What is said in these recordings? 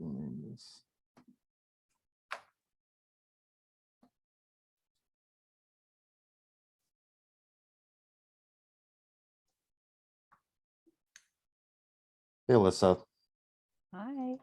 rename this. Hey, Alyssa. Hi.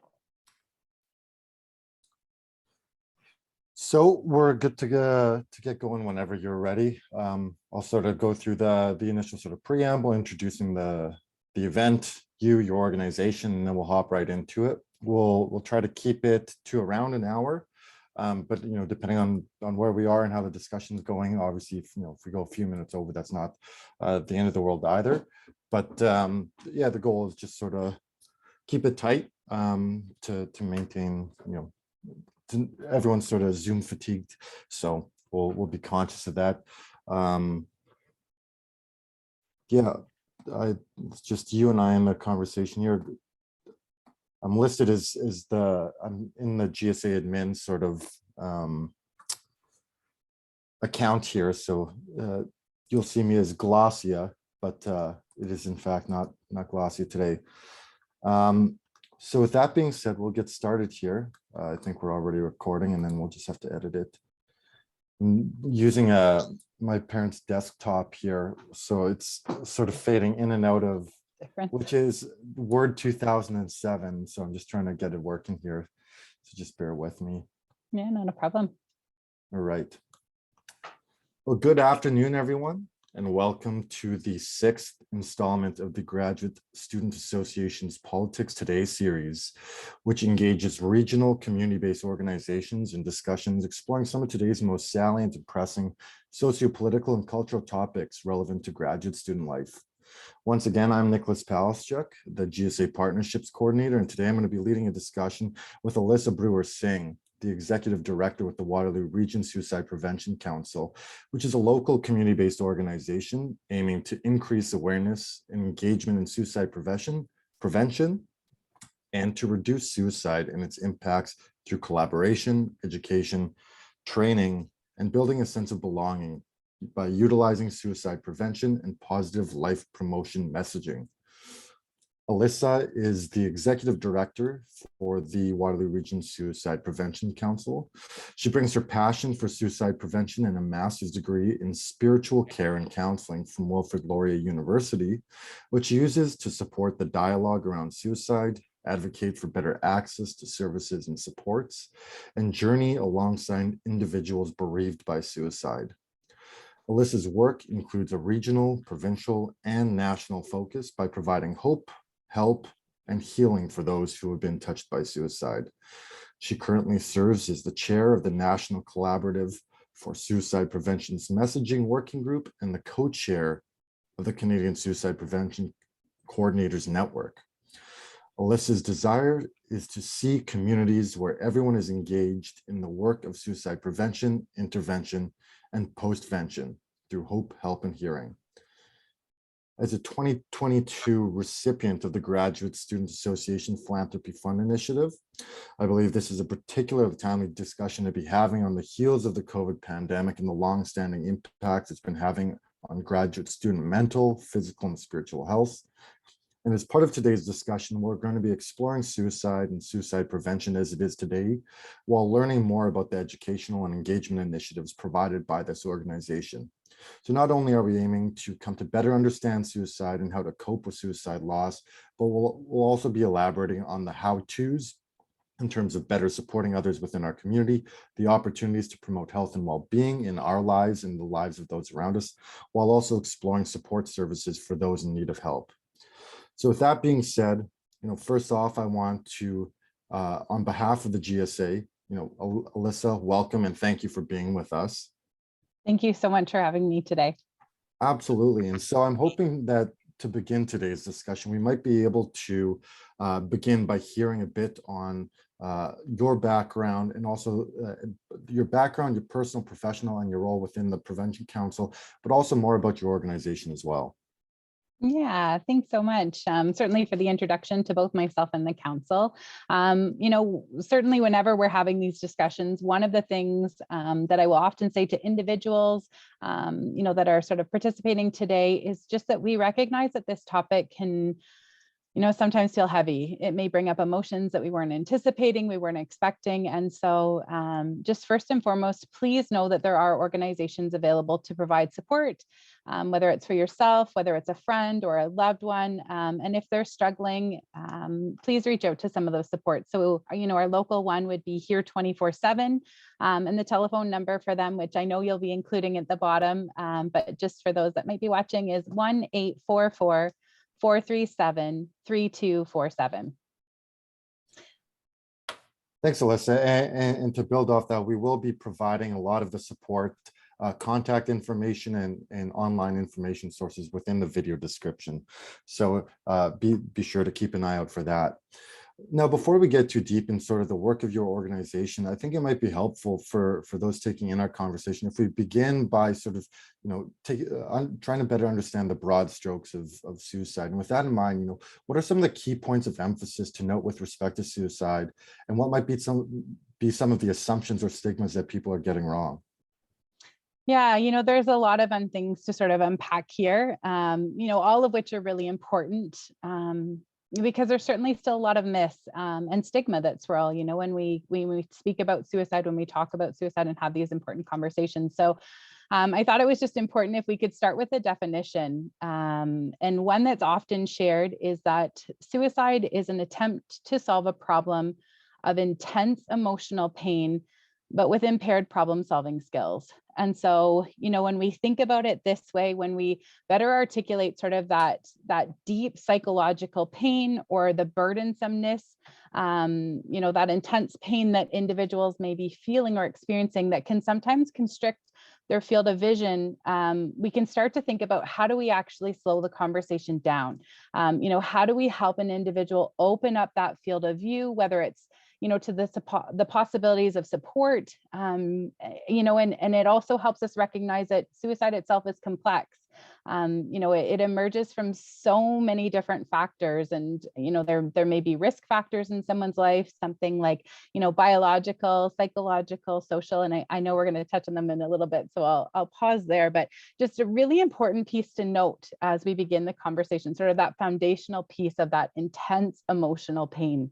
So we're good to get going whenever you're ready. I'll sort of go through the initial sort of preamble, introducing the event, your organization, and then we'll hop right into it. We'll try to keep it to around an hour, but depending on where we are and how the discussion's going, obviously, if we go a few minutes over, that's not the end of the world either. But yeah, the goal is just sort of keep it tight to maintain everyone's sort of Zoom fatigued, so we'll be conscious of that. Yeah, it's just you and I in the conversation here. I'm listed as I'm in the GSA admin sort of account here, so you'll see me as Glossia, but it is in fact not Glossia today. So with that being said, we'll get started here. I think we're already recording, and then we'll just have to edit it. I'm using my parents' desktop here, so it's sort of fading in and out of, which is Word 2007. So I'm just trying to get it working here. So just bear with me. Yeah, not a problem. All right. Well, good afternoon, everyone, and welcome to the 6th installment of the Graduate Student Association's Politics Today series, which engages regional community-based organizations in discussions exploring some of today's most salient and pressing socio-political and cultural topics relevant to graduate student life. Once again, I'm Nicholas Palaschuk, the GSA Partnerships Coordinator, and today I'm going to be leading a discussion with Alyssa Brewer-Singh, the Executive Director with the Waterloo Region Suicide Prevention Council, which is a local community-based organization aiming to increase awareness and engagement in suicide prevention, and to reduce suicide and its impacts through collaboration, education, training, and building a sense of belonging by utilizing suicide prevention and positive life promotion messaging. Alyssa is the Executive Director for the Waterloo Region Suicide Prevention Council. She brings her passion for suicide prevention and a master's degree in spiritual care and counseling from Wilfrid Laurier University, which she uses to support the dialogue around suicide, advocate for better access to services and supports, and journey alongside individuals bereaved by suicide. Alyssa's work includes a regional, provincial, and national focus by providing hope, help, and healing for those who have been touched by suicide. She currently serves as the chair of the National Collaborative for Suicide Prevention's Messaging Working Group and the co-chair of the Canadian Suicide Prevention Coordinators Network. Alyssa's desire is to see communities where everyone is engaged in the work of suicide prevention, intervention, and postvention through hope, help, and healing. As a 2022 recipient of the Graduate Student Association Philanthropy Fund Initiative, I believe this is a particularly timely discussion to be having on the heels of the COVID pandemic and the long-standing impacts it's been having on graduate student mental, physical, and spiritual health. And as part of today's discussion, we're going to be exploring suicide and suicide prevention as it is today, while learning more about the educational and engagement initiatives provided by this organization. So not only are we aiming to come to better understand suicide and how to cope with suicide loss, but we'll also be elaborating on the how-tos in terms of better supporting others within our community, the opportunities to promote health and well-being in our lives and the lives of those around us, while also exploring support services for those in need of help. So with that being said, first off, I want to, on behalf of the GSA, Alyssa, welcome and thank you for being with us. Thank you so much for having me today. Absolutely. And so I'm hoping that to begin today's discussion, we might be able to begin by hearing a bit on your background and also your background, your personal, professional, and your role within the Prevention Council, but also more about your organization as well. Yeah, thanks so much. Certainly for the introduction to both myself and the council. Certainly whenever we're having these discussions, one of the things that I will often say to individuals, that are sort of participating today is just that we recognize that this topic can sometimes feel heavy. It may bring up emotions that we weren't anticipating, we weren't expecting. And so just first and foremost, please know that there are organizations available to provide support, whether it's for yourself, whether it's a friend or a loved one. And if they're struggling, please reach out to some of those supports. So, our local one would be Here 24/7, and the telephone number for them, which I know you'll be including at the bottom, but just for those that might be watching, is 1-844-437-3247. Thanks, Alyssa. And to build off that, we will be providing a lot of the support, contact information and online information sources within the video description. So be sure to keep an eye out for that. Now, before we get too deep in sort of the work of your organization, I think it might be helpful for those taking in our conversation if we begin by sort of, trying to better understand the broad strokes of suicide. And with that in mind, what are some of the key points of emphasis to note with respect to suicide, and what might be some of the assumptions or stigmas that people are getting wrong? Yeah, there's a lot of things to sort of unpack here, all of which are really important. Because there's certainly still a lot of myths and stigma that swirl, when we speak about suicide, when we talk about suicide and have these important conversations. So I thought it was just important if we could start with a definition. And one that's often shared is that suicide is an attempt to solve a problem of intense emotional pain, but with impaired problem-solving skills. And so, when we think about it this way, when we better articulate sort of that deep psychological pain or the burdensomeness, that intense pain that individuals may be feeling or experiencing that can sometimes constrict their field of vision, we can start to think about how do we actually slow the conversation down? How do we help an individual open up that field of view, whether it's to the possibilities of support, and it also helps us recognize that suicide itself is complex. It emerges from so many different factors, and there may be risk factors in someone's life, something like biological, psychological, social, and I know we're going to touch on them in a little bit, so I'll pause there. But just a really important piece to note as we begin the conversation, sort of that foundational piece of that intense emotional pain.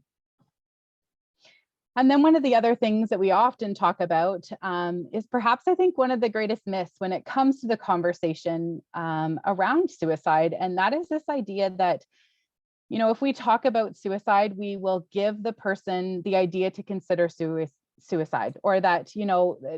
And then one of the other things that we often talk about is perhaps, I think, one of the greatest myths when it comes to the conversation around suicide. And that is this idea that, if we talk about suicide, we will give the person the idea to consider suicide, or that,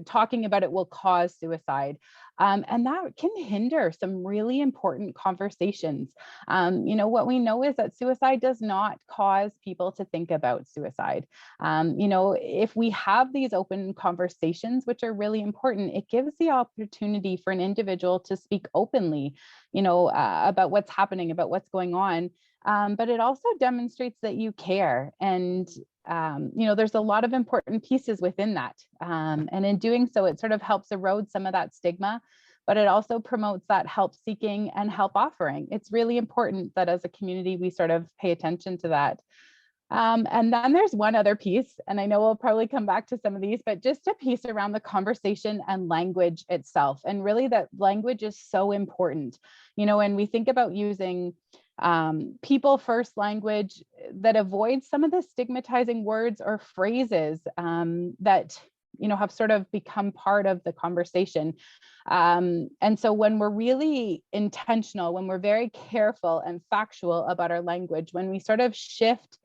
talking about it will cause suicide. And that can hinder some really important conversations. What we know is that suicide does not cause people to think about suicide. If we have these open conversations, which are really important, it gives the opportunity for an individual to speak openly, about what's happening, about what's going on. But it also demonstrates that you care. And there's a lot of important pieces within that. And in doing so, it sort of helps erode some of that stigma, but it also promotes that help seeking and help offering. It's really important that as a community, we sort of pay attention to that. And then there's one other piece, and I know we'll probably come back to some of these, but just a piece around the conversation and language itself. And really that language is so important. When we think about using people first language that avoids some of the stigmatizing words or phrases that have sort of become part of the conversation. And so when we're really intentional, when we're very careful and factual about our language, when we sort of shift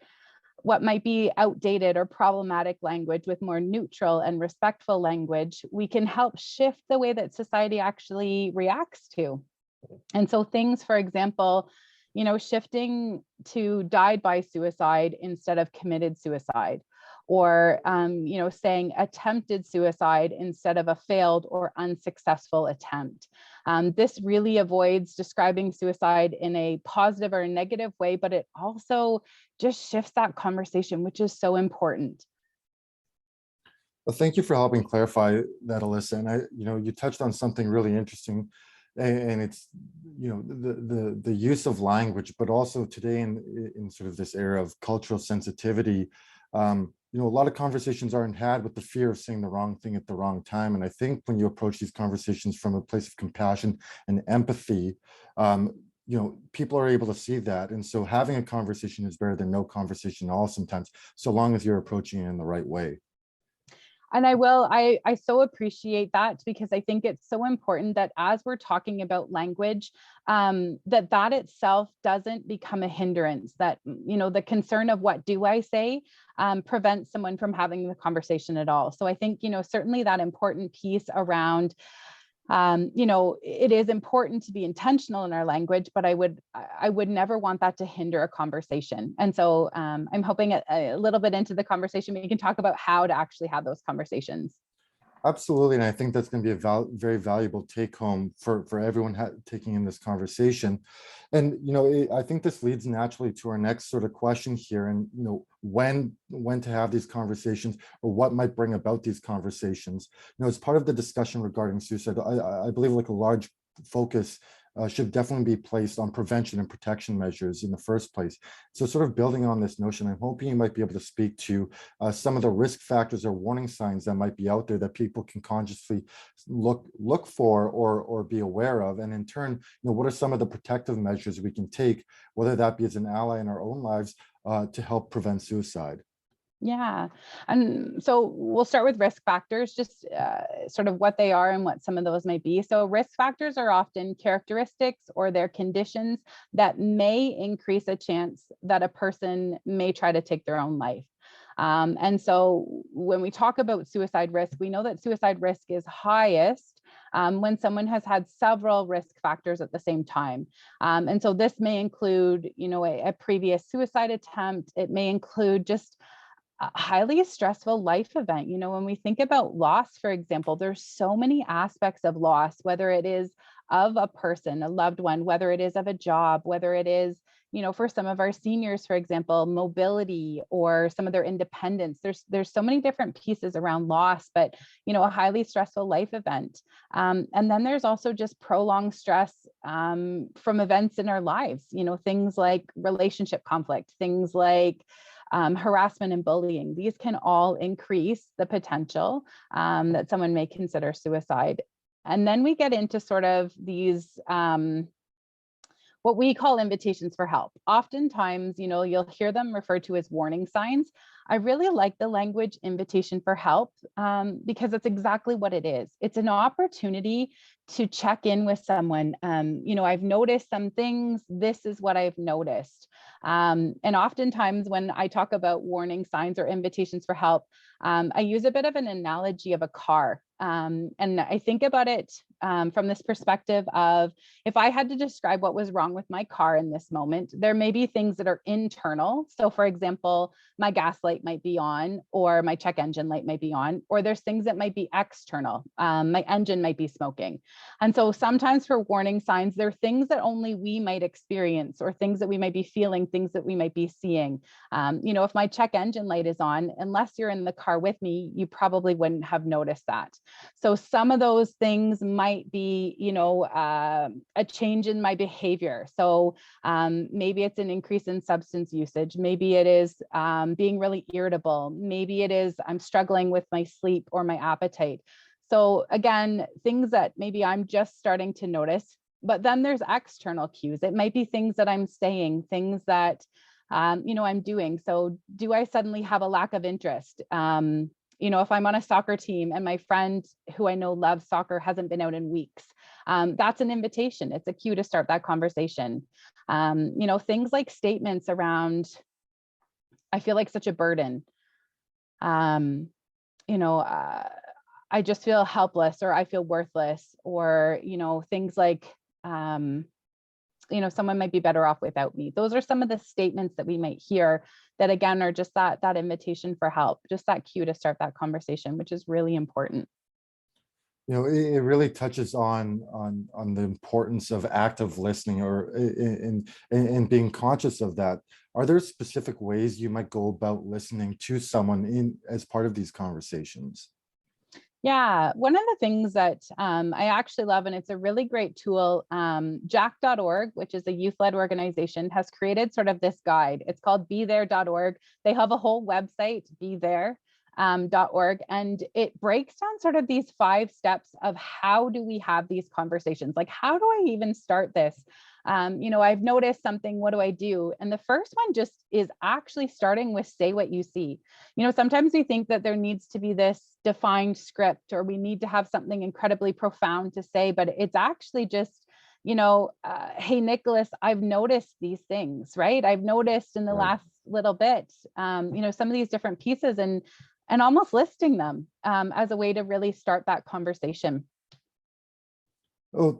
what might be outdated or problematic language with more neutral and respectful language, we can help shift the way that society actually reacts to. And so things, for example, shifting to died by suicide instead of committed suicide, or, saying attempted suicide instead of a failed or unsuccessful attempt. This really avoids describing suicide in a positive or a negative way, but it also just shifts that conversation, which is so important. Well, thank you for helping clarify that, Alyssa. And you touched on something really interesting, and it's the use of language, but also today in sort of this era of cultural sensitivity, a lot of conversations aren't had with the fear of saying the wrong thing at the wrong time. And I think when you approach these conversations from a place of compassion and empathy, people are able to see that. And so having a conversation is better than no conversation at all sometimes, so long as you're approaching it in the right way. And I so appreciate that, because I think it's so important that as we're talking about language, that itself doesn't become a hindrance, that, the concern of what do I say prevents someone from having the conversation at all. So I think, certainly that important piece around, it is important to be intentional in our language, but I would never want that to hinder a conversation. And so I'm hoping a little bit into the conversation, we can talk about how to actually have those conversations. Absolutely, and I think that's going to be a very valuable take home for everyone taking in this conversation. And I think this leads naturally to our next sort of question here. And when to have these conversations, or what might bring about these conversations. As part of the discussion regarding suicide, I believe like a large focus should definitely be placed on prevention and protection measures in the first place. So sort of building on this notion, I'm hoping you might be able to speak to some of the risk factors or warning signs that might be out there that people can consciously look for or be aware of. And in turn, what are some of the protective measures we can take, whether that be as an ally in our own lives to help prevent suicide? Yeah. And so we'll start with risk factors, just sort of what they are and what some of those might be. So risk factors are often characteristics or their conditions that may increase a chance that a person may try to take their own life. And so when we talk about suicide risk, we know that suicide risk is highest when someone has had several risk factors at the same time. And so this may include, a previous suicide attempt. It may include just a highly stressful life event. When we think about loss, for example, there's so many aspects of loss, whether it is of a person, a loved one, whether it is of a job, whether it is, for some of our seniors, for example, mobility or some of their independence. There's so many different pieces around loss, but, a highly stressful life event. And then there's also just prolonged stress from events in our lives, things like relationship conflict, things like harassment and bullying. These can all increase the potential that someone may consider suicide. And then we get into sort of these what we call invitations for help. Oftentimes, you'll hear them referred to as warning signs. I really like the language invitation for help because it's exactly what it is. It's an opportunity to check in with someone. I've noticed some things. This is what I've noticed. And oftentimes when I talk about warning signs or invitations for help, I use a bit of an analogy of a car. And I think about it from this perspective of, if I had to describe what was wrong with my car in this moment, there may be things that are internal. So for example, my gas light might be on, or my check engine light might be on, or there's things that might be external. My engine might be smoking. And so sometimes for warning signs, there are things that only we might experience, or things that we might be feeling, things that we might be seeing. If my check engine light is on, unless you're in the car with me, you probably wouldn't have noticed that. So some of those things might be, a change in my behavior. So maybe it's an increase in substance usage. Maybe it is being really irritable. Maybe it is I'm struggling with my sleep or my appetite. So again, things that maybe I'm just starting to notice, but then there's external cues. It might be things that I'm saying, things that, I'm doing. So do I suddenly have a lack of interest? If I'm on a soccer team and my friend who I know loves soccer hasn't been out in weeks, that's an invitation. It's a cue to start that conversation. Things like statements around, I feel like such a burden. I just feel helpless, or I feel worthless, or, things like, someone might be better off without me. Those are some of the statements that we might hear that, again, are just that invitation for help, just that cue to start that conversation, which is really important. It really touches on the importance of active listening, or in being conscious of that. Are there specific ways you might go about listening to someone as part of these conversations? Yeah, one of the things that I actually love, and it's a really great tool, jack.org, which is a youth-led organization, has created sort of this guide. It's called bethere.org. They have a whole website, bethere.org, and it breaks down sort of these 5 steps of how do we have these conversations? Like, how do I even start this? I've noticed something, what do I do? And the first one just is actually starting with say what you see. Sometimes we think that there needs to be this defined script, or we need to have something incredibly profound to say, but it's actually just, hey, Nicholas, I've noticed these things, right? I've noticed in the Right. last little bit, some of these different pieces, and almost listing them as a way to really start that conversation. Oh,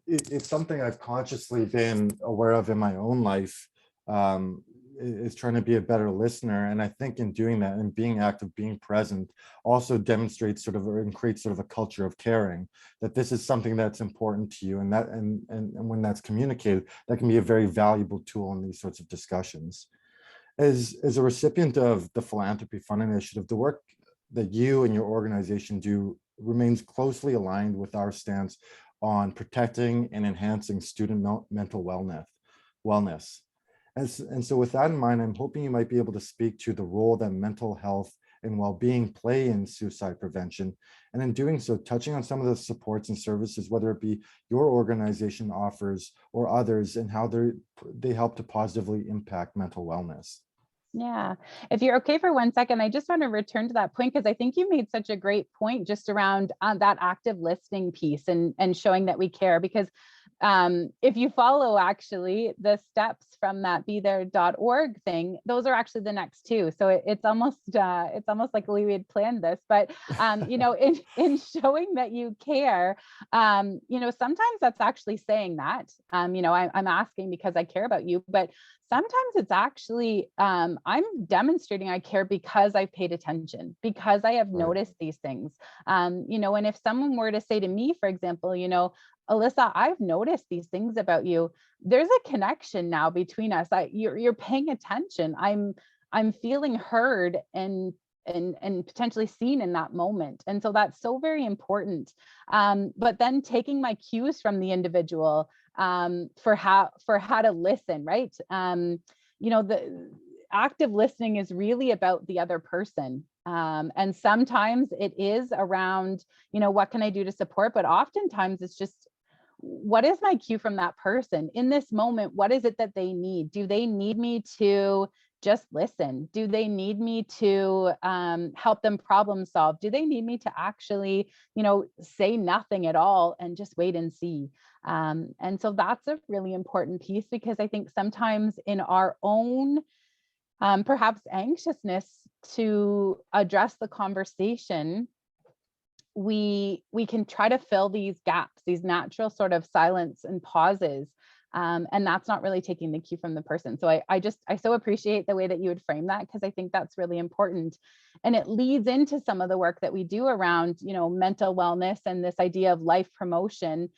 it's something I've consciously been aware of in my own life, is trying to be a better listener. And I think in doing that and being active, being present, also demonstrates and creates a culture of caring, that this is something that's important to you, and when that's communicated, that can be a very valuable tool in these sorts of discussions. As a recipient of the Philanthropy Fund Initiative, the work that you and your organization do remains closely aligned with our stance on protecting and enhancing student mental wellness. And so with that in mind, I'm hoping you might be able to speak to the role that mental health and well-being play in suicide prevention, and in doing so, touching on some of the supports and services, whether it be your organization offers or others, and how they help to positively impact mental wellness. Yeah. If you're okay for 1 second, I just want to return to that point, because I think you made such a great point just around that active listening piece and showing that we care. Because if you follow actually the steps from that bethere.org thing, those are actually the next two. So it's almost like we had planned this, but in showing that you care, sometimes that's actually saying that, I'm asking because I care about you, but sometimes it's actually, I'm demonstrating I care because I've paid attention, because I have noticed these things. And if someone were to say to me, for example, Alyssa, I've noticed these things about you, there's a connection now between us. You're paying attention. I'm feeling heard and potentially seen in that moment. And so that's so very important. But then taking my cues from the individual, for how to listen, right? The active listening is really about the other person. And sometimes it is around, what can I do to support? But oftentimes it's just, what is my cue from that person in this moment? What is it that they need? Do they need me to just listen? Do they need me to help them problem solve? Do they need me to actually, say nothing at all and just wait and see? And so that's a really important piece, because I think sometimes in our own perhaps anxiousness to address the conversation, we can try to fill these gaps, these natural sort of silence and pauses. And that's not really taking the cue from the person. So I so appreciate the way that you would frame that, because I think that's really important. And it leads into some of the work that we do around, mental wellness and this idea of life promotion,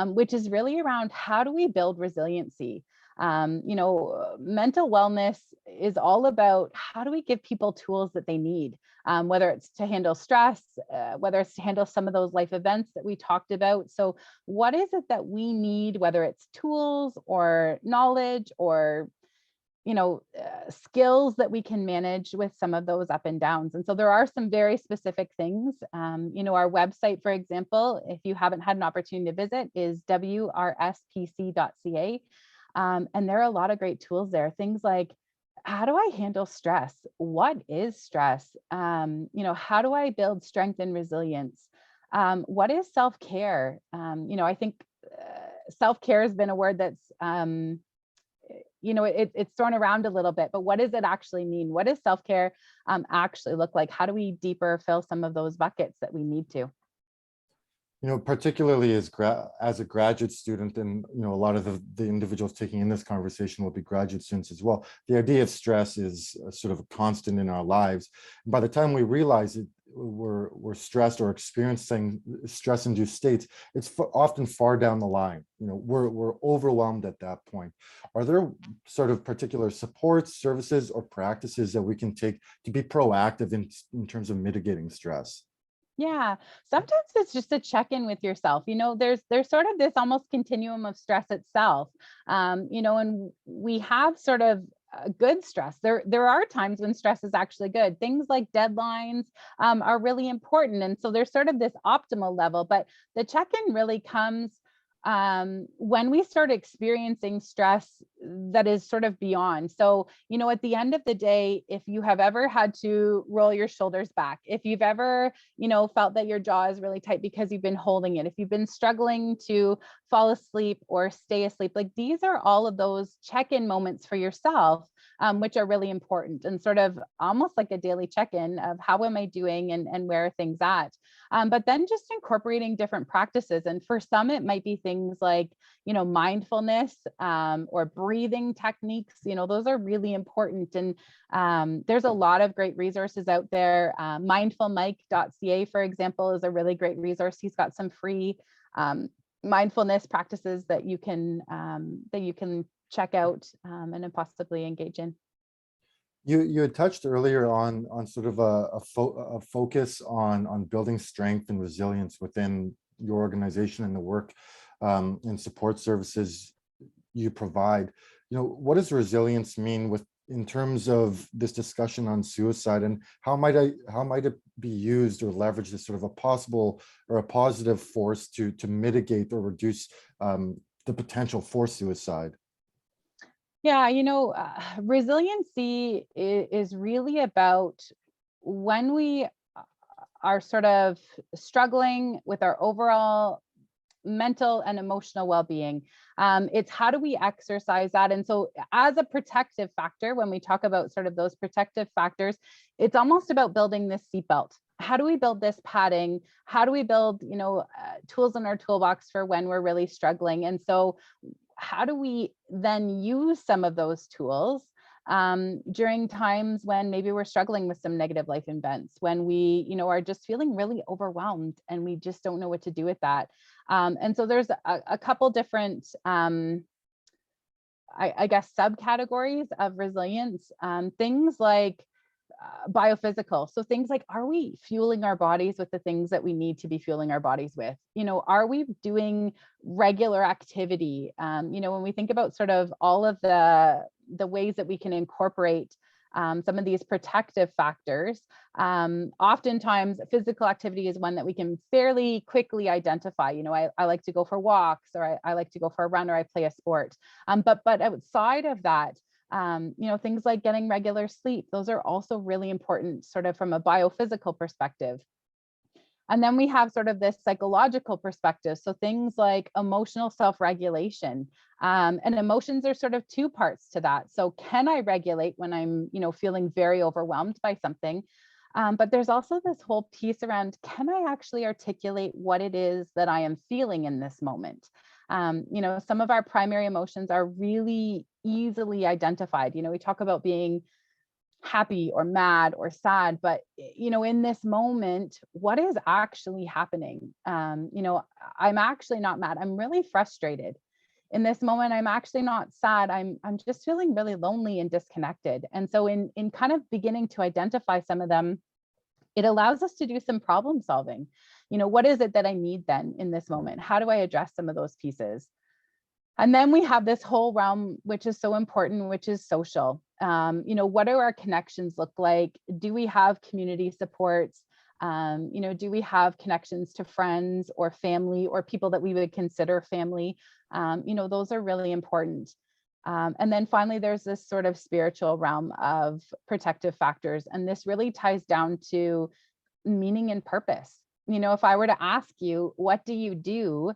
which is really around how do we build resiliency? Mental wellness is all about how do we give people tools that they need, whether it's to handle stress, whether it's to handle some of those life events that we talked about. So what is it that we need, whether it's tools or knowledge or skills that we can manage with some of those up and downs. And so there are some very specific things. Our website, for example, if you haven't had an opportunity to visit, is wrspc.ca. And there are a lot of great tools there. Things like, how do I handle stress? What is stress? How do I build strength and resilience? What is self-care? I think self-care has been a word that's, it's thrown around a little bit, but what does it actually mean? What does self-care actually look like? How do we deeper fill some of those buckets that we need to? Particularly as a graduate student, and a lot of the individuals taking in this conversation will be graduate students as well. The idea of stress is sort of a constant in our lives. And by the time we realize it, we're stressed or experiencing stress-induced states, it's often far down the line. We're overwhelmed at that point. Are there sort of particular supports, services, or practices that we can take to be proactive in terms of mitigating stress? Yeah, sometimes it's just a check-in with yourself. There's sort of this almost continuum of stress itself. And we have sort of good stress. There are times when stress is actually good. Things like deadlines are really important. And so there's sort of this optimal level, but the check-in really comes when we start experiencing stress that is sort of beyond. So, at the end of the day, if you have ever had to roll your shoulders back, if you've ever, felt that your jaw is really tight because you've been holding it, if you've been struggling to fall asleep or stay asleep, like these are all of those check-in moments for yourself, which are really important, and sort of almost like a daily check-in of how am I doing and where are things at. But then just incorporating different practices. And for some, it might be things like, mindfulness or breathing techniques. Those are really important. And there's a lot of great resources out there. Mindfulmike.ca, for example, is a really great resource. He's got some free mindfulness practices that you can check out and then possibly engage in. You had touched earlier on sort of a focus on building strength and resilience within your organization and the work and support services you provide. What does resilience mean in terms of this discussion on suicide, and how might it be used or leveraged as sort of a possible or a positive force to mitigate or reduce the potential for suicide? Yeah, resiliency is really about when we are sort of struggling with our overall mental and emotional well-being. It's how do we exercise that? And so as a protective factor, when we talk about sort of those protective factors, it's almost about building this seatbelt. How do we build this padding? How do we build, tools in our toolbox for when we're really struggling? And so how do we then use some of those tools during times when maybe we're struggling with some negative life events, when we, are just feeling really overwhelmed and we just don't know what to do with that. And so there's a couple different, I guess, subcategories of resilience, things like biophysical. So things like, are we fueling our bodies with the things that we need to be fueling our bodies with? Are we doing regular activity? When we think about sort of all of the ways that we can incorporate some of these protective factors, oftentimes physical activity is one that we can fairly quickly identify. I like to go for walks, or I like to go for a run, or I play a sport. But outside of that, things like getting regular sleep, those are also really important sort of from a biophysical perspective. And then we have sort of this psychological perspective. So things like emotional self-regulation, and emotions are sort of two parts to that. So can I regulate when I'm, feeling very overwhelmed by something? But there's also this whole piece around, can I actually articulate what it is that I am feeling in this moment? Some of our primary emotions are really easily identified. We talk about being happy or mad or sad, but in this moment, what is actually happening? I'm actually not mad. I'm really frustrated. In this moment, I'm actually not sad. I'm just feeling really lonely and disconnected. And so in kind of beginning to identify some of them, it allows us to do some problem solving. What is it that I need then in this moment? How do I address some of those pieces? And then we have this whole realm, which is so important, which is social. What do our connections look like? Do we have community supports? Do we have connections to friends or family or people that we would consider family? Those are really important. And then finally, there's this sort of spiritual realm of protective factors. And this really ties down to meaning and purpose. If I were to ask you, what do you do?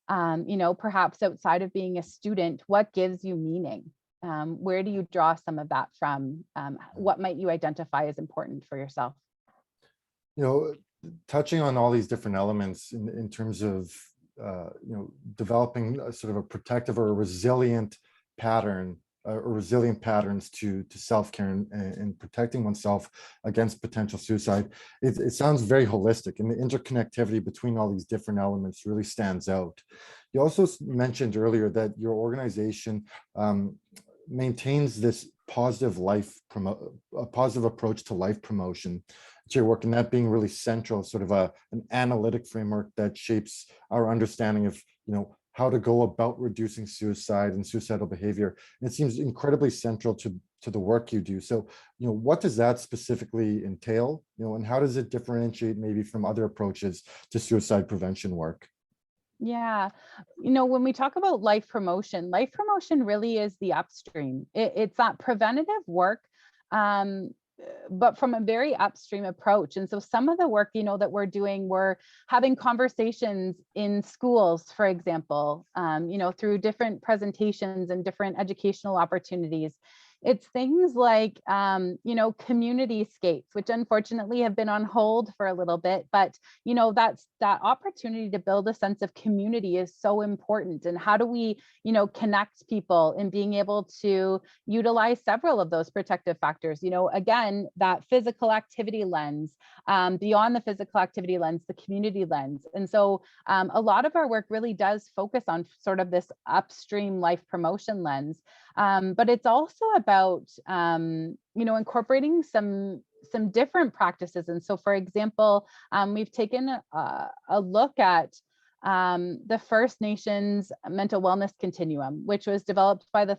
Perhaps outside of being a student, what gives you meaning? Where do you draw some of that from? What might you identify as important for yourself? Touching on all these different elements in terms of, developing a sort of a protective or a resilient pattern or resilient patterns to self-care and protecting oneself against potential suicide. It sounds very holistic, and the interconnectivity between all these different elements really stands out. You also mentioned earlier that your organization maintains this positive approach to life promotion to your work, and that being really central, sort of an analytic framework that shapes our understanding of how to go about reducing suicide and suicidal behavior. And it seems incredibly central to the work you do. So, what does that specifically entail? And how does it differentiate maybe from other approaches to suicide prevention work? Yeah. When we talk about life promotion really is the upstream. It's that preventative work, um, but from a very upstream approach. And so some of the work, that we're doing, we're having conversations in schools, for example, through different presentations and different educational opportunities. It's things like, community scapes, which unfortunately have been on hold for a little bit, but that opportunity to build a sense of community is so important. And how do we connect people in being able to utilize several of those protective factors, again, that physical activity lens, beyond the physical activity lens, the community lens. And so a lot of our work really does focus on sort of this upstream life promotion lens, but it's also about incorporating some different practices. And so, for example, we've taken a look at the First Nations mental wellness continuum, which was developed by the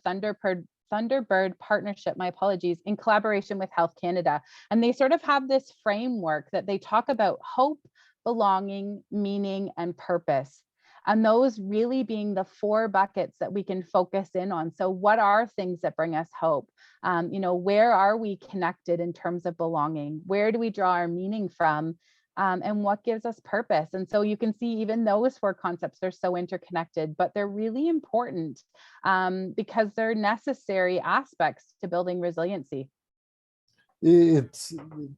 Thunderbird Partnership, my apologies, in collaboration with Health Canada. And they sort of have this framework that they talk about hope, belonging, meaning, and purpose. And those really being the 4 buckets that we can focus in on. So what are things that bring us hope? Where are we connected in terms of belonging? Where do we draw our meaning from? And what gives us purpose? And so you can see even those 4 concepts are so interconnected, but they're really important because they're necessary aspects to building resiliency. It's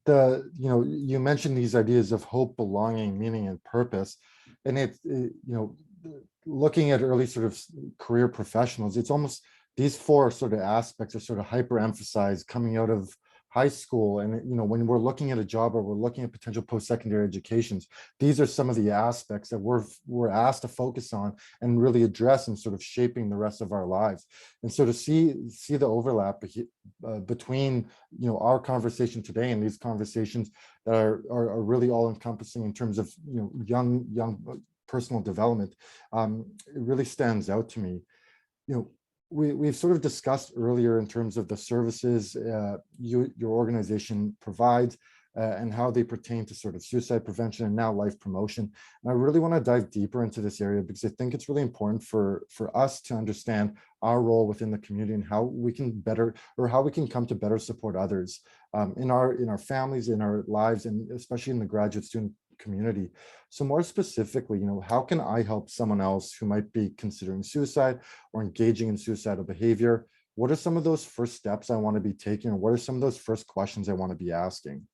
you mentioned these ideas of hope, belonging, meaning, and purpose, and looking at early sort of career professionals, it's almost these 4 sort of aspects are sort of hyper emphasized coming out of high school. And when we're looking at a job or we're looking at potential post-secondary educations, these are some of the aspects that we're asked to focus on and really address in sort of shaping the rest of our lives. And so to see the overlap between our conversation today and these conversations that are really all encompassing in terms of young personal development, it really stands out to me. We've sort of discussed earlier in terms of the services your organization provides and how they pertain to sort of suicide prevention and now life promotion. And I really want to dive deeper into this area because I think it's really important for us to understand our role within the community and how we can come to better support others in our families, in our lives, and especially in the graduate student community. So more specifically, how can I help someone else who might be considering suicide or engaging in suicidal behavior? What are some of those first steps I want to be taking, or what are some of those first questions I want to be asking?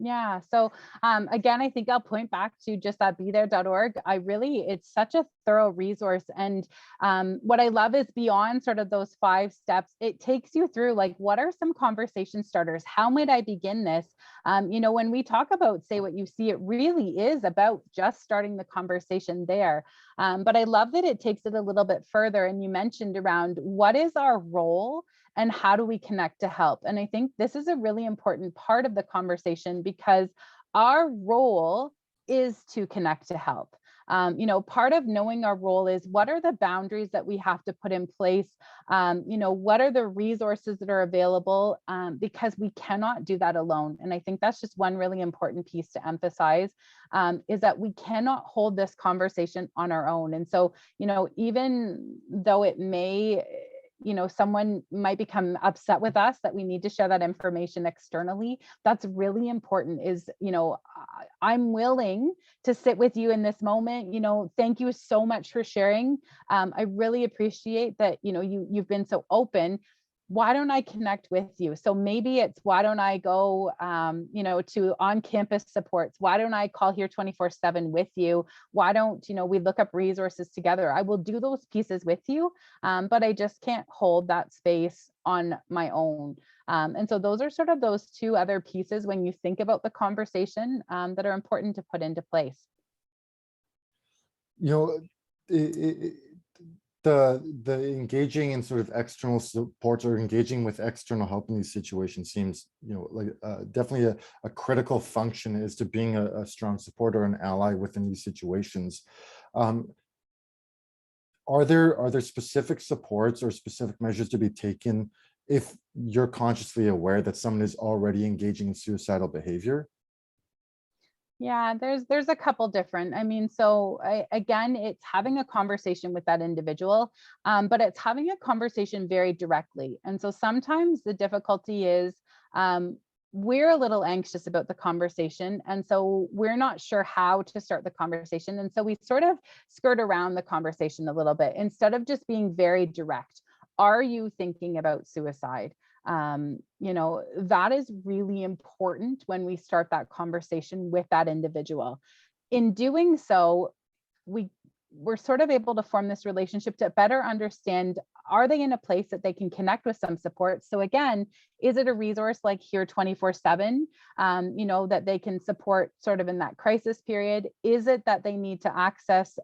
Yeah. So again, I think I'll point back to just that bethere.org. It's such a thorough resource. And what I love is beyond sort of those 5 steps, it takes you through like, what are some conversation starters? How might I begin this? When we talk about Say What You See, it really is about just starting the conversation there. But I love that it takes it a little bit further. And you mentioned around what is our role and how do we connect to help? And I think this is a really important part of the conversation because our role is to connect to help. Part of knowing our role is what are the boundaries that we have to put in place? What are the resources that are available? Because we cannot do that alone. And I think that's just one really important piece to emphasize, is that we cannot hold this conversation on our own. And so, even though it may, someone might become upset with us that we need to share that information externally, that's really important is, I'm willing to sit with you in this moment. Thank you so much for sharing. I really appreciate that, you've been so open. Why don't I connect with you? So maybe it's, why don't I go, to on-campus supports? Why don't I call here 24/7 with you? Why don't, we look up resources together? I will do those pieces with you, but I just can't hold that space on my own. And so those are sort of those 2 other pieces when you think about the conversation that are important to put into place. you know it, the engaging in sort of external supports or engaging with external help in these situations seems like definitely a critical function is to being a strong supporter or an ally within these situations. Are there specific supports or specific measures to be taken if you're consciously aware that someone is already engaging in suicidal behavior? Yeah, there's a couple different. I mean, so again, it's having a conversation with that individual, but it's having a conversation very directly. And so sometimes the difficulty is um, we're a little anxious about the conversation, and so we're not sure how to start the conversation, and so we sort of skirt around the conversation a little bit instead of just being very direct. Are you thinking about suicide? That is really important when we start that conversation with that individual. In doing so, we we're sort of able to form this relationship to better understand, are they in a place that they can connect with some support? So again, is it a resource like Here 24/7, that they can support sort of in that crisis period? Is it that they need to access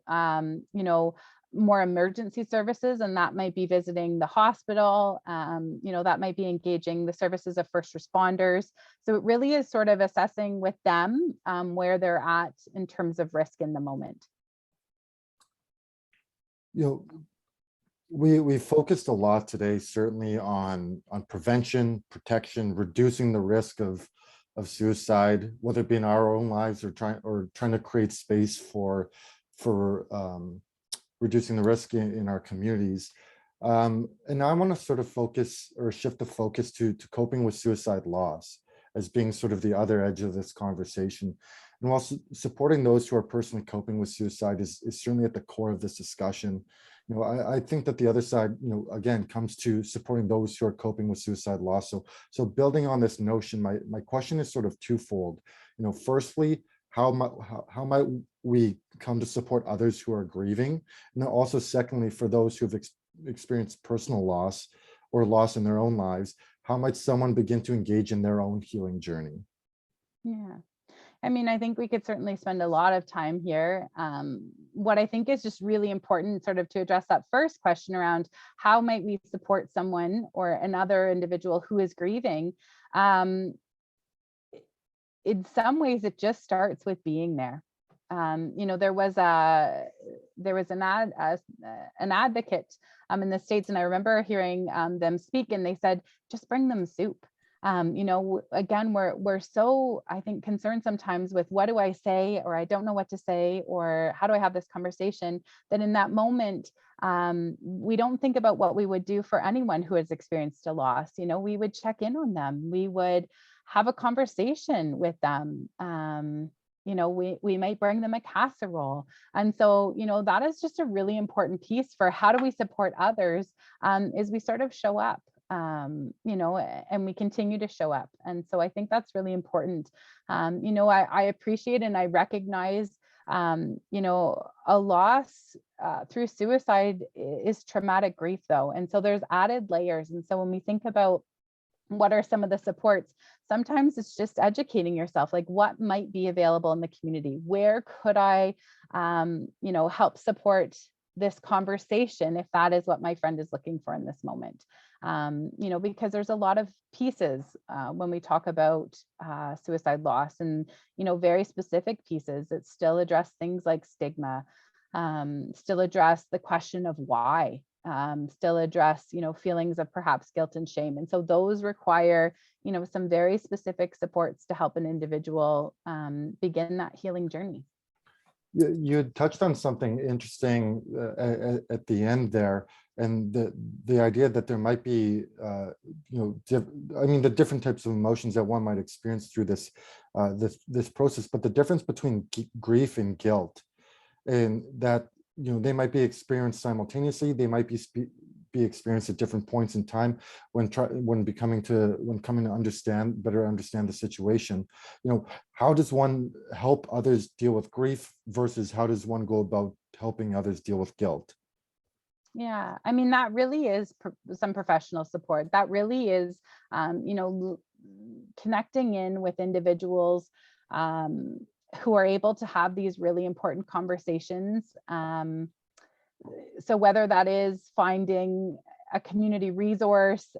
more emergency services, and that might be visiting the hospital, that might be engaging the services of first responders? So it really is sort of assessing with them where they're at in terms of risk in the moment. You know, we focused a lot today, certainly on prevention, protection, reducing the risk of suicide, whether it be in our own lives or trying to create space for reducing the risk in our communities. And now I want to sort of focus or shift the focus to coping with suicide loss as being sort of the other edge of this conversation. And while supporting those who are personally coping with suicide is certainly at the core of this discussion, I think that the other side, again, comes to supporting those who are coping with suicide loss. So building on this notion, my question is sort of twofold. Firstly, how might we come to support others who are grieving? And then also, secondly, for those who have experienced personal loss or loss in their own lives, how might someone begin to engage in their own healing journey? Yeah. I mean, I think we could certainly spend a lot of time here. What I think is just really important, sort of to address that first question around how might we support someone or another individual who is grieving. Um, in some ways, it just starts with being there. There was an advocate in the States, and I remember hearing them speak, and they said, just bring them soup. Again, we're so, I think, concerned sometimes with what do I say, or I don't know what to say, or how do I have this conversation, that in that moment, we don't think about what we would do for anyone who has experienced a loss. We would check in on them. We would have a conversation with them. We might bring them a casserole. And so, that is just a really important piece for how do we support others, is we sort of show up, and we continue to show up. And so I think that's really important. I appreciate and I recognize, a loss through suicide is traumatic grief, though. And so there's added layers. And so when we think about what are some of the supports, sometimes it's just educating yourself, like what might be available in the community, where could I help support this conversation if that is what my friend is looking for in this moment. Because there's a lot of pieces when we talk about suicide loss, and very specific pieces that still address things like stigma, still address the question of why, still address, feelings of perhaps guilt and shame. And so those require, some very specific supports to help an individual begin that healing journey. You touched on something interesting at the end there, and the idea that there might be, the different types of emotions that one might experience through this process, but the difference between grief and guilt, and that they might be experienced simultaneously. They might be experienced at different points in time when coming to better understand the situation. How does one help others deal with grief versus how does one go about helping others deal with guilt? Yeah, I mean, that really is some professional support. That really is, connecting in with individuals who are able to have these really important conversations. So whether that is finding a community resource,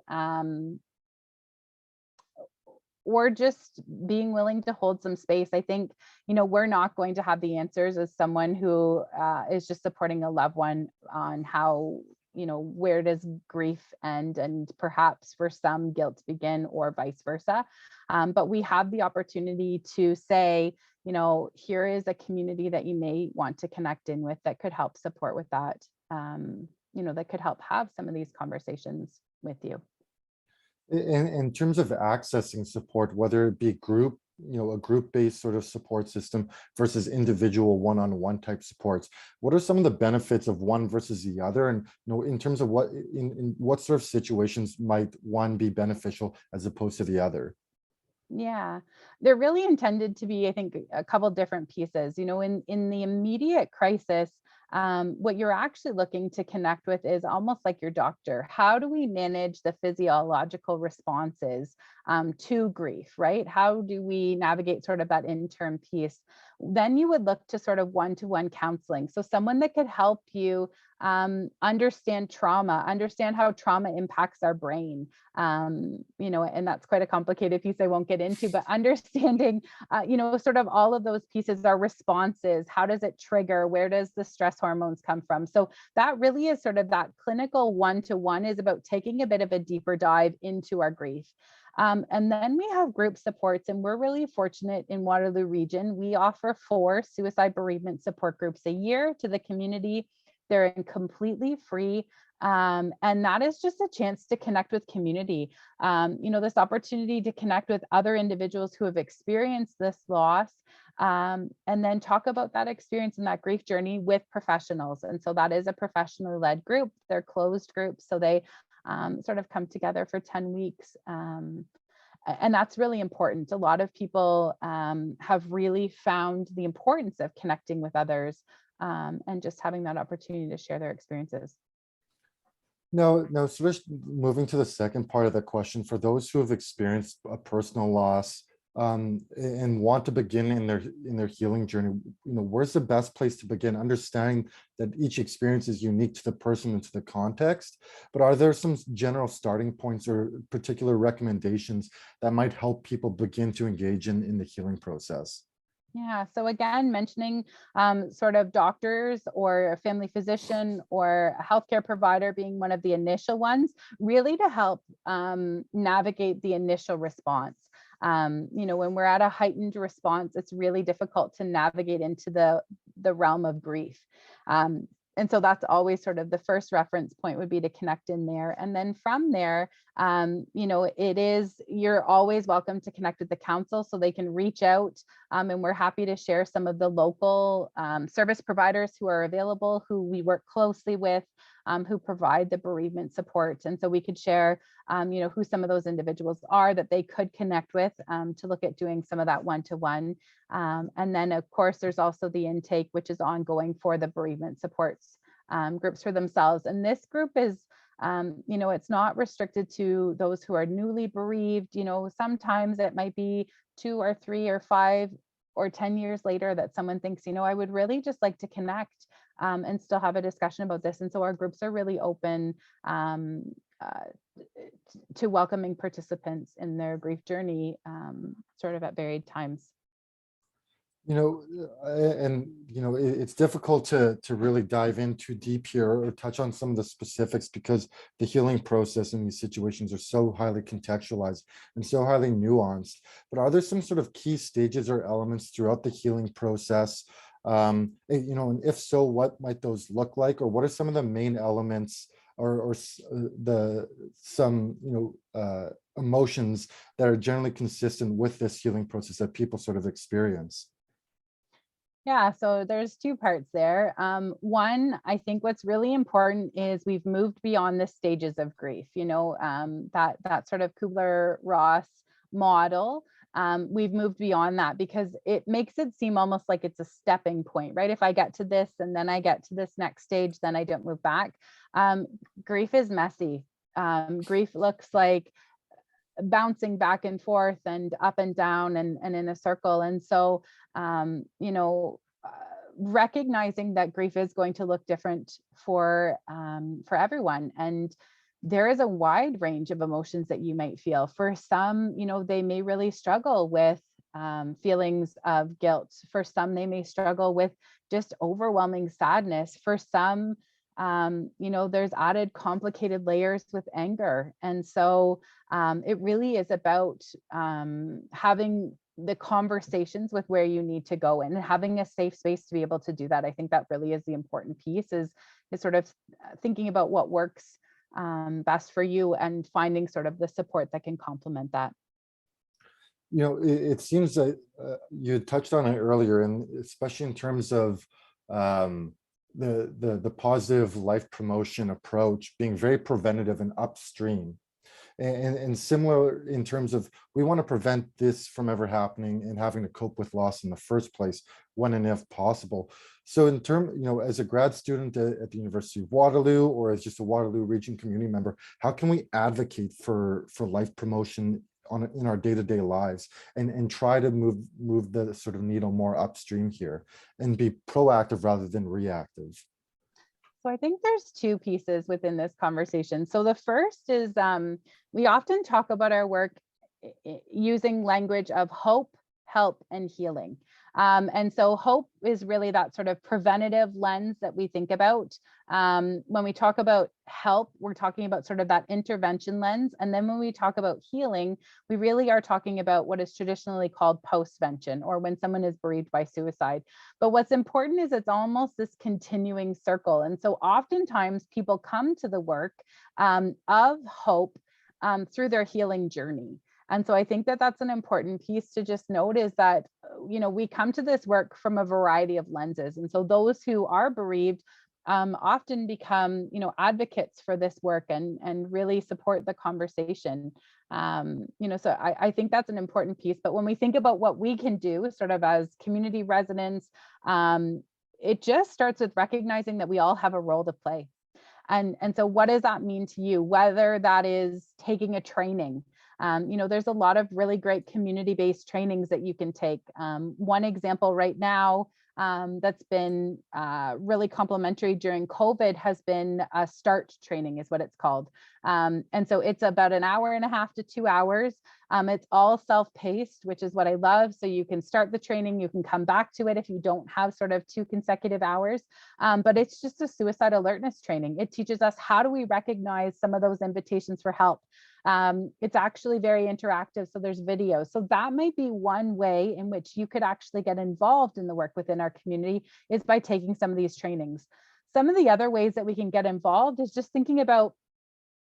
or just being willing to hold some space. I think, we're not going to have the answers as someone who is just supporting a loved one on how where does grief end, and perhaps for some guilt begin, or vice versa. But we have the opportunity to say, here is a community that you may want to connect in with that could help support with that, that could help have some of these conversations with you. In terms of accessing support, whether it be group, a group-based sort of support system versus individual one-on-one type supports, what are some of the benefits of one versus the other? And in terms of in what sort of situations might one be beneficial as opposed to the other? Yeah, they're really intended to be, I think, a couple different pieces. In the immediate crisis, what you're actually looking to connect with is almost like your doctor. How do we manage the physiological responses to grief, right? How do we navigate sort of that interim piece? Then you would look to sort of one-to-one counseling. So someone that could help you understand trauma, understand how trauma impacts our brain. And that's quite a complicated piece I won't get into, but understanding, sort of all of those pieces, are responses. How does it trigger? Where does the stress hormones come from? So that really is sort of that clinical one-to-one, is about taking a bit of a deeper dive into our grief. And then we have group supports, and we're really fortunate in Waterloo region. We offer 4 suicide bereavement support groups a year to the community. They're completely free. And that is just a chance to connect with community, this opportunity to connect with other individuals who have experienced this loss, and then talk about that experience and that grief journey with professionals. And so that is a professionally led group. They're closed groups, so they sort of come together for 10 weeks. And that's really important. A lot of people have really found the importance of connecting with others, and just having that opportunity to share their experiences. No, so just moving to the second part of the question, for those who have experienced a personal loss and want to begin in their healing journey, where's the best place to begin? Understanding that each experience is unique to the person and to the context, but are there some general starting points or particular recommendations that might help people begin to engage in the healing process? Yeah. So again, mentioning sort of doctors or a family physician or a healthcare provider being one of the initial ones, really to help navigate the initial response. When we're at a heightened response, it's really difficult to navigate into the realm of grief. And so that's always sort of the first reference point, would be to connect in there. And then from there, you're always welcome to connect with the council, so they can reach out. And we're happy to share some of the local service providers who are available, who we work closely with, who provide the bereavement support. And so we could share, who some of those individuals are that they could connect with, to look at doing some of that one-to-one. And then, of course, there's also the intake, which is ongoing for the bereavement supports groups for themselves. And this group is, it's not restricted to those who are newly bereaved. Sometimes it might be 2 or 3 or 5 or 10 years later that someone thinks, I would really just like to connect and still have a discussion about this. And so our groups are really open to welcoming participants in their grief journey, sort of at varied times. It's difficult to really dive in too deep here or touch on some of the specifics, because the healing process in these situations are so highly contextualized and so highly nuanced. But are there some sort of key stages or elements throughout the healing process? And if so, what might those look like, or what are some of the main elements or emotions that are generally consistent with this healing process that people sort of experience? Yeah, so there's 2 parts there. One, I think what's really important is we've moved beyond the stages of grief. That sort of Kubler-Ross model. We've moved beyond that, because it makes it seem almost like it's a stepping point, right? If I get to this and then I get to this next stage, then I don't move back. Grief is messy. Grief looks like bouncing back and forth and up and down and in a circle. And so, recognizing that grief is going to look different for everyone. And there is a wide range of emotions that you might feel. For some, they may really struggle with feelings of guilt. For some, they may struggle with just overwhelming sadness. For some, there's added complicated layers with anger. And so it really is about having the conversations with where you need to go and having a safe space to be able to do that. I think that really is the important piece, is sort of thinking about what works best for you and finding sort of the support that can complement that. It seems that you touched on it earlier, and especially in terms of the positive life promotion approach being very preventative and upstream. And similar in terms of, we want to prevent this from ever happening and having to cope with loss in the first place, when and if possible. So in term, as a grad student at the University of Waterloo, or as just a Waterloo Region community member, how can we advocate for life promotion in our day-to-day lives, and try to move the sort of needle more upstream here and be proactive rather than reactive? So I think there's two pieces within this conversation. So the first is we often talk about our work using language of hope, help, and healing. And so hope is really that sort of preventative lens that we think about. When we talk about help, we're talking about sort of that intervention lens. And then when we talk about healing, we really are talking about what is traditionally called postvention, or when someone is bereaved by suicide. But what's important is it's almost this continuing circle. And so oftentimes people come to the work of hope through their healing journey. And so I think that that's an important piece to just note, is that, we come to this work from a variety of lenses. And so those who are bereaved often become, advocates for this work and really support the conversation. So I think that's an important piece. But when we think about what we can do sort of as community residents, it just starts with recognizing that we all have a role to play. And so what does that mean to you? Whether that is taking a training, there's a lot of really great community-based trainings that you can take. One example right now that's been really complimentary during COVID has been a START training, is what it's called. And so it's about an hour and a half to 2 hours. It's all self-paced, which is what I love. So you can start the training, you can come back to it if you don't have sort of 2 consecutive hours. But it's just a suicide alertness training. It teaches us, how do we recognize some of those invitations for help? It's actually very interactive. So there's videos. So that might be one way in which you could actually get involved in the work within our community, is by taking some of these trainings. Some of the other ways that we can get involved is just thinking about,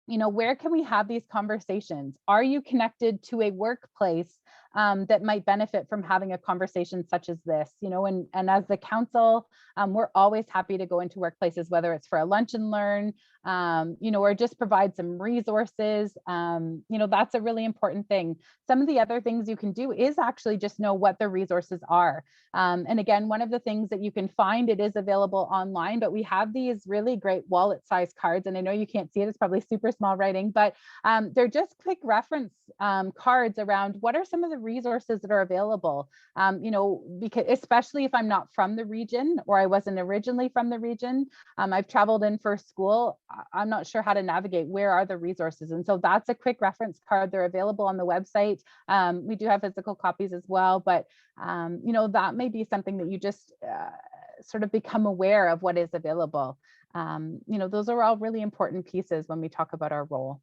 where can we have these conversations? Are you connected to a workplace that might benefit from having a conversation such as this? And as the council, we're always happy to go into workplaces, whether it's for a lunch and learn, or just provide some resources. That's a really important thing. Some of the other things you can do is actually just know what the resources are. And again, one of the things that you can find, it is available online, but we have these really great wallet-sized cards. And I know you can't see it, it's probably super small writing, but they're just quick reference cards around what are some of the resources that are available. Because especially if I'm not from the region, or I wasn't originally from the region, I've traveled in for school, I'm not sure how to navigate, where are the resources? And so that's a quick reference card. They're available on the website. We do have physical copies as well, but that may be something that you just sort of become aware of what is available. Those are all really important pieces when we talk about our role.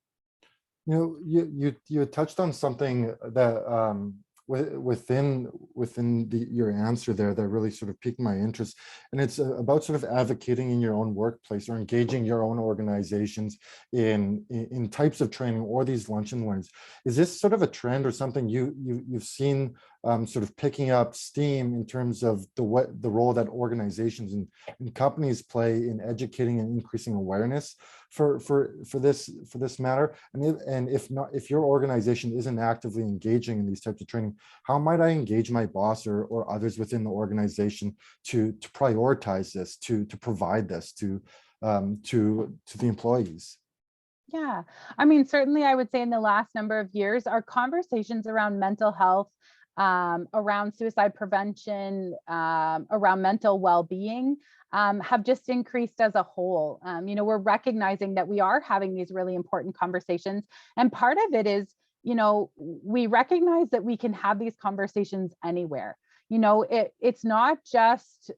You touched on something that within your answer there that really sort of piqued my interest, and it's about sort of advocating in your own workplace, or engaging your own organizations in types of training or these lunch and learns. Is this sort of a trend or something you've seen sort of picking up steam in terms of the role that organizations and companies play in educating and increasing awareness for this matter? And if your organization isn't actively engaging in these types of training, how might I engage my boss or others within the organization to prioritize this, to provide this to the employees? Yeah, I mean, certainly I would say in the last number of years, our conversations around mental health, around suicide prevention, around mental well-being, have just increased as a whole. We're recognizing that we are having these really important conversations. And part of it is, we recognize that we can have these conversations anywhere. It's not just,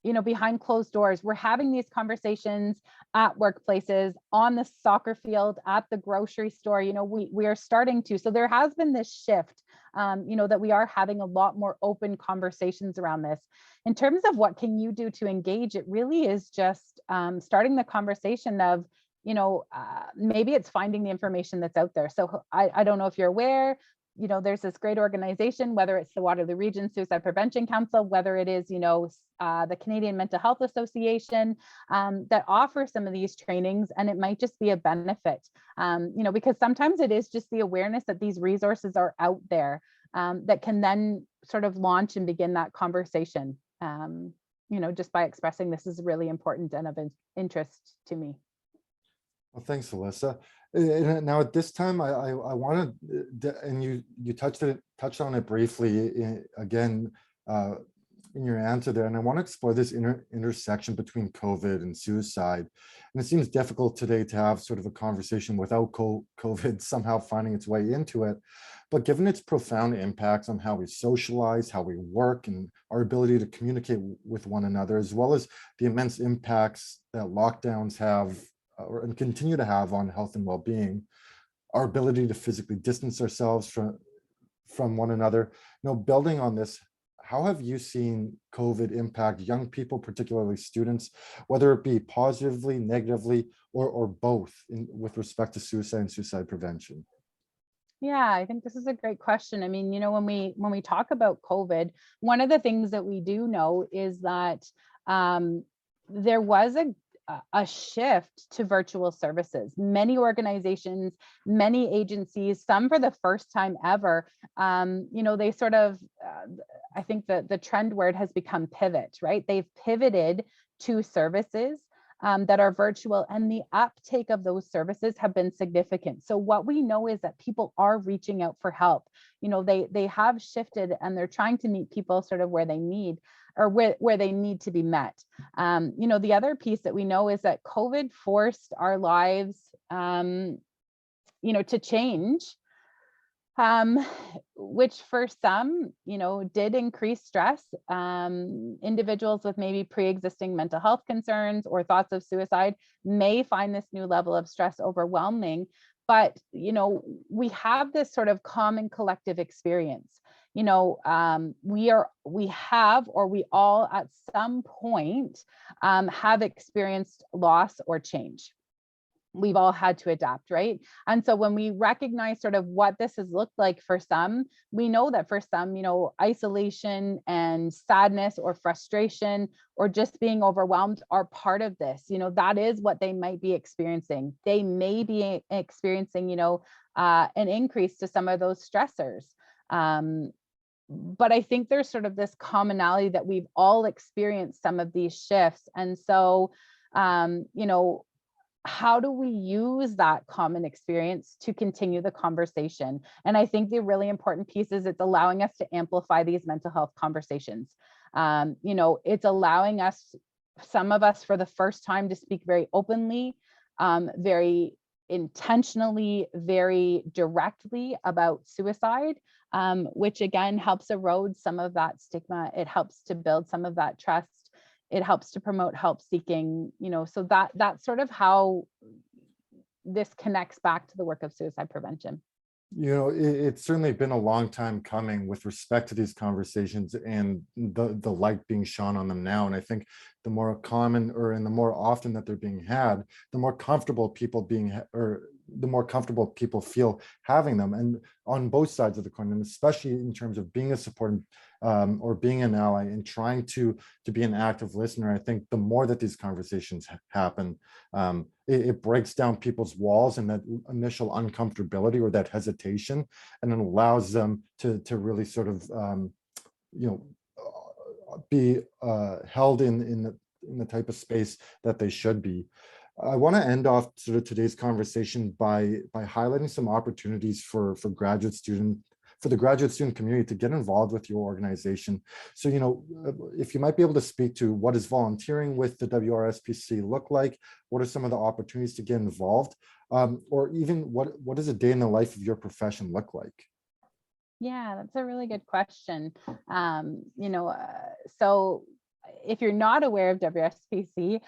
behind closed doors. We're having these conversations at workplaces, on the soccer field, at the grocery store. We are starting to. So there has been this shift, that we are having a lot more open conversations around this. In terms of what can you do to engage, it really is just starting the conversation of, maybe it's finding the information that's out there. So I don't know if you're aware, there's this great organization, whether it's the Waterloo Region Suicide Prevention Council, whether it is, the Canadian Mental Health Association, that offer some of these trainings, and it might just be a benefit, because sometimes it is just the awareness that these resources are out there, that can then sort of launch and begin that conversation, just by expressing this is really important and of interest to me. Well, thanks, Alyssa. Now at this time, I wanted, and you touched on it briefly again in your answer there, and I want to explore this intersection between COVID and suicide. And it seems difficult today to have sort of a conversation without COVID somehow finding its way into it. But given its profound impacts on how we socialize, how we work, and our ability to communicate with one another, as well as the immense impacts that lockdowns have and continue to have on health and well-being, our ability to physically distance ourselves from one another. Building on this, how have you seen COVID impact young people, particularly students, whether it be positively, negatively, or both with respect to suicide and suicide prevention? Yeah, I think this is a great question. I mean, when we talk about COVID, one of the things that we do know is that there was a shift to virtual services. Many organizations, many agencies, some for the first time ever, they sort of, I think the trend word has become pivot, right? They've pivoted to services that are virtual, and the uptake of those services have been significant. So what we know is that people are reaching out for help. They have shifted, and they're trying to meet people sort of where they need, or where they need to be met. The other piece that we know is that COVID forced our lives, to change, which for some, did increase stress. Individuals with maybe pre-existing mental health concerns or thoughts of suicide may find this new level of stress overwhelming. But, we have this sort of common collective experience. We all at some point have experienced loss or change. We've all had to adapt, right? And so when we recognize sort of what this has looked like for some, we know that for some, isolation and sadness or frustration or just being overwhelmed are part of this. That is what they might be experiencing. They may be experiencing, an increase to some of those stressors. But I think there's sort of this commonality that we've all experienced some of these shifts. And so, how do we use that common experience to continue the conversation? And I think the really important piece is it's allowing us to amplify these mental health conversations. It's allowing us, some of us for the first time, to speak very openly, very intentionally, very directly about suicide, which again helps erode some of that stigma. It helps to build some of that trust. It helps to promote help seeking, so that's sort of how this connects back to the work of suicide prevention. It's certainly been a long time coming with respect to these conversations and the light being shone on them now. And I think the more common and the more often that they're being had, the more comfortable people feel having them, and on both sides of the coin, and especially in terms of being a support or being an ally and trying to be an active listener. I think the more that these conversations happen, it breaks down people's walls and that initial uncomfortability or that hesitation, and it allows them to really sort of be held in the type of space that they should be. I want to end off sort of today's conversation by highlighting some opportunities for the graduate student community to get involved with your organization. So, if you might be able to speak to what does volunteering with the WRSPC look like, what are some of the opportunities to get involved, or even what does a day in the life of your profession look like? Yeah, that's a really good question. So if you're not aware of WSPC,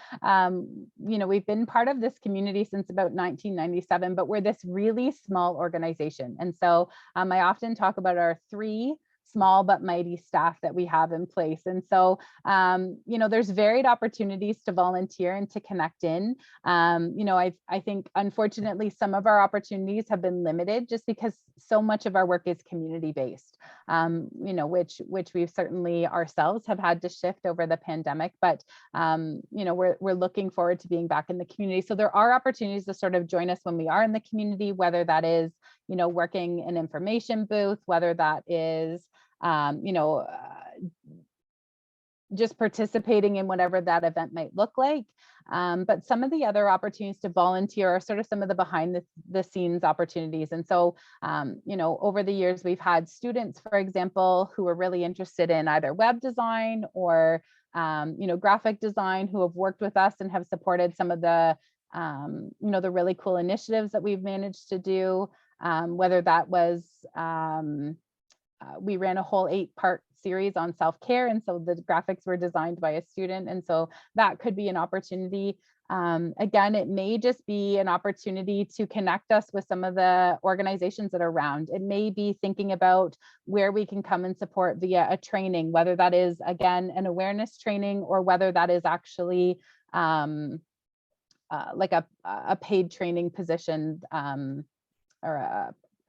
we've been part of this community since about 1997, but we're this really small organization. And so I often talk about our 3 small but mighty staff that we have in place. And so, there's varied opportunities to volunteer and to connect in. I think unfortunately some of our opportunities have been limited just because so much of our work is community based, which we've certainly ourselves have had to shift over the pandemic. But, we're looking forward to being back in the community. So there are opportunities to sort of join us when we are in the community, whether that is, working an information booth, whether that is, just participating in whatever that event might look like. But some of the other opportunities to volunteer are sort of some of the behind the scenes opportunities. And so, over the years, we've had students, for example, who are really interested in either web design or, graphic design, who have worked with us and have supported some of the, the really cool initiatives that we've managed to do, whether that was, we ran a whole 8-part series on self-care. And so the graphics were designed by a student. And so that could be an opportunity. Again, it may just be an opportunity to connect us with some of the organizations that are around. It may be thinking about where we can come and support via a training, whether that is, again, an awareness training, or whether that is actually like a paid training position, or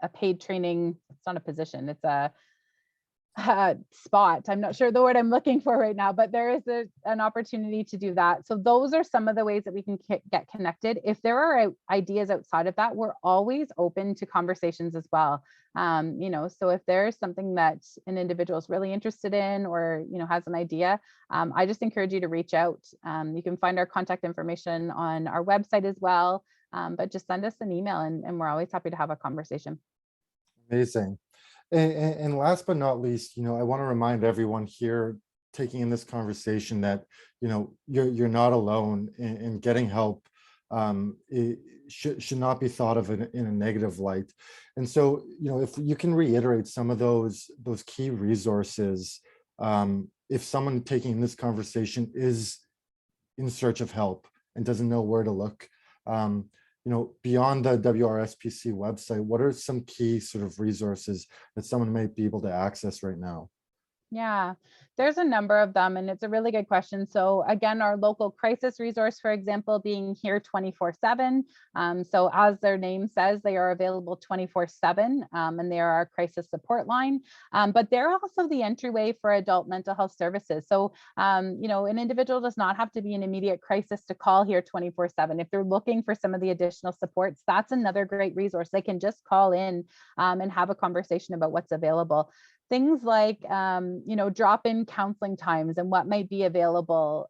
a paid training. It's not a position, it's a spot. I'm not sure the word I'm looking for right now, but there is an opportunity to do that. So those are some of the ways that we can get connected. If there are ideas outside of that, we're always open to conversations as well. So if there's something that an individual is really interested in, or, has an idea, I just encourage you to reach out. You can find our contact information on our website as well, but just send us an email, and we're always happy to have a conversation. Amazing. And last but not least, I want to remind everyone here taking in this conversation that, you're not alone, and getting help it should not be thought of in a negative light. And so, if you can reiterate some of those key resources, if someone taking this conversation is in search of help and doesn't know where to look, beyond the WRSPC website, what are some key sort of resources that someone might be able to access right now? Yeah, there's a number of them, and it's a really good question. So again, our local crisis resource, for example, being here 24/7. So as their name says, they are available 24/7, and they are our crisis support line. But they're also the entryway for adult mental health services. So, an individual does not have to be in immediate crisis to call here 24/7. If they're looking for some of the additional supports, that's another great resource. They can just call in and have a conversation about what's available. Things like, drop-in counseling times and what might be available.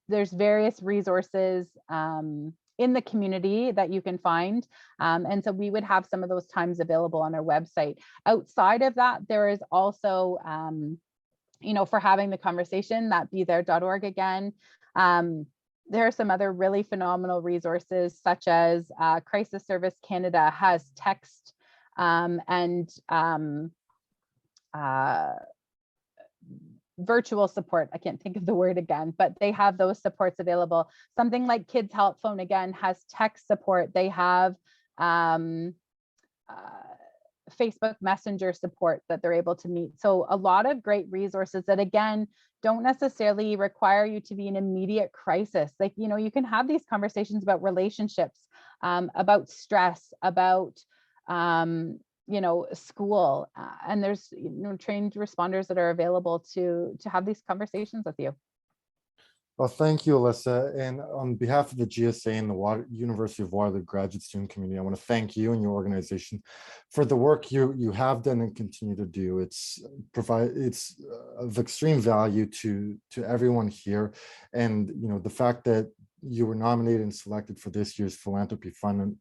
There's various resources in the community that you can find. And so we would have some of those times available on our website. Outside of that, there is also, for having the conversation, that bethere.org again. There are some other really phenomenal resources, such as Crisis Service Canada has text and virtual support. I can't think of the word again, but they have those supports available. Something like Kids Help Phone, again, has text support. They have Facebook Messenger support that they're able to meet. So a lot of great resources that, again, don't necessarily require you to be in immediate crisis. Like, you can have these conversations about relationships, about stress, about school, and there's trained responders that are available to have these conversations with you. Well, thank you, Alyssa. And on behalf of the GSA and the University of Waterloo graduate student community, I want to thank you and your organization for the work you have done and continue to do. It's of extreme value to everyone here. And the fact that you were nominated and selected for this year's Philanthropy Fund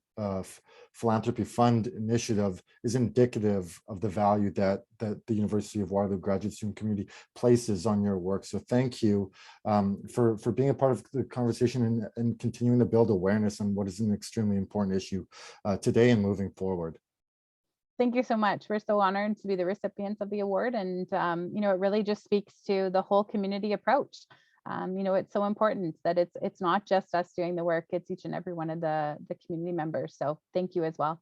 Initiative is indicative of the value that the University of Waterloo graduate student community places on your work. So thank you for being a part of the conversation and continuing to build awareness on what is an extremely important issue today and moving forward. Thank you so much. We're so honored to be the recipients of the award. And, it really just speaks to the whole community approach. It's so important that it's not just us doing the work, it's each and every one of the community members. So thank you as well.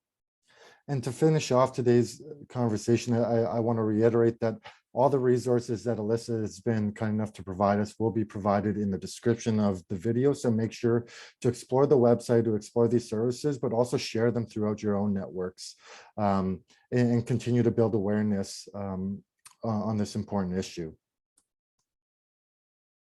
And to finish off today's conversation, I want to reiterate that all the resources that Alyssa has been kind enough to provide us will be provided in the description of the video. So make sure to explore the website, to explore these services, but also share them throughout your own networks, and continue to build awareness on this important issue.